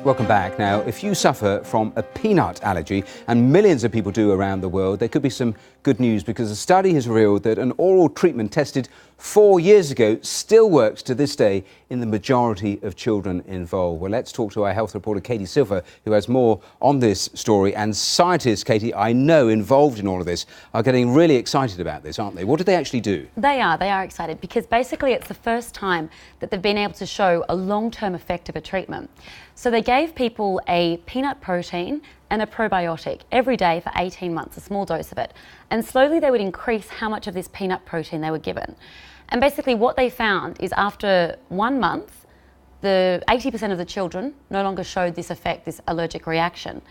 Welcome back. Now, if you suffer from a peanut allergy, and millions of people do around the world, there could be some good news because a study has revealed that an oral treatment tested 4 years ago still works to this day in the majority of children involved. Well, let's talk to our health reporter, Katie Silver, who has more on this story. And scientists, Katie, I know involved in all of this, are getting really excited about this, aren't they? What did they actually do? They are excited because basically it's the first time that they've been able to show a long-term effect of a treatment. So they gave people a peanut protein and a probiotic every day for 18 months, a small dose of it. And slowly they would increase how much of this peanut protein they were given. And basically what they found is after 1 month, the 80% of the children no longer showed this effect, this allergic reaction.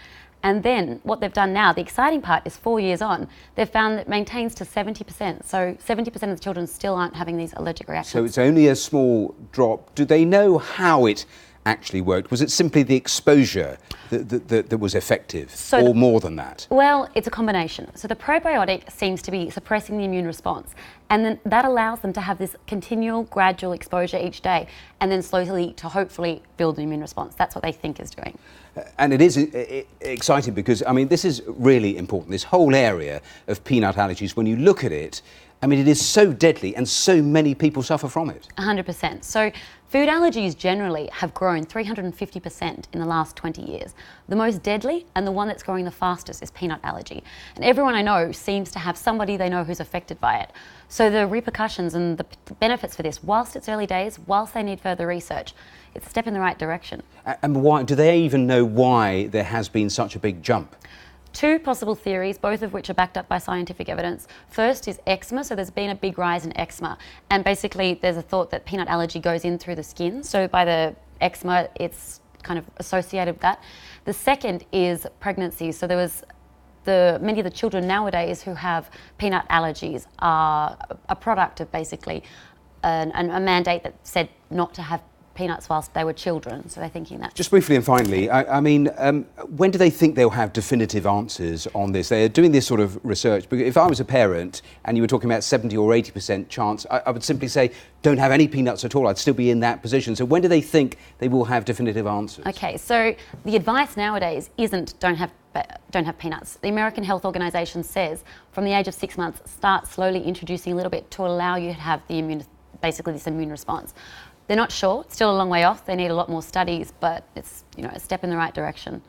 And then what they've done now, the exciting part is 4 years on, they've found that it maintains to 70%. So 70% of the children still aren't having these allergic reactions. So it's only a small drop. Do they know how it actually worked? Was it simply the exposure that was effective, or more than that? Well, it's a combination. So the probiotic seems to be suppressing the immune response, and then that allows them to have this continual, gradual exposure each day, and then slowly to hopefully build an immune response. That's what they think is doing. And it is exciting because, I mean, this is really important. This whole area of peanut allergies, when you look at it, I mean, it is so deadly and so many people suffer from it. 100%. So food allergies generally have grown 350% in the last 20 years. The most deadly and the one that's growing the fastest is peanut allergy. And everyone I know seems to have somebody they know who's affected by it. So the repercussions and the benefits for this, whilst it's early days, whilst they need further research, it's a step in the right direction. And why, do they even know why there has been such a big jump? Two possible theories, both of which are backed up by scientific evidence. First is eczema, so there's been a big rise in eczema. And basically there's a thought that peanut allergy goes in through the skin. So by the eczema, it's kind of associated with that. The second is pregnancy. So there was many of the children nowadays who have peanut allergies are a product of basically a mandate that said not to have peanuts whilst they were children, so they're thinking that. Just briefly and finally, I mean, when do they think they'll have definitive answers on this? They are doing this sort of research, because if I was a parent and you were talking about 70 or 80% chance, I would simply say, don't have any peanuts at all. I'd still be in that position. So when do they think they will have definitive answers? Okay, so the advice nowadays isn't don't have peanuts. The American Health Organization says from the age of 6 months, start slowly introducing a little bit to allow you to have basically this immune response. They're not sure, it's still a long way off, they need a lot more studies, but it's a step in the right direction.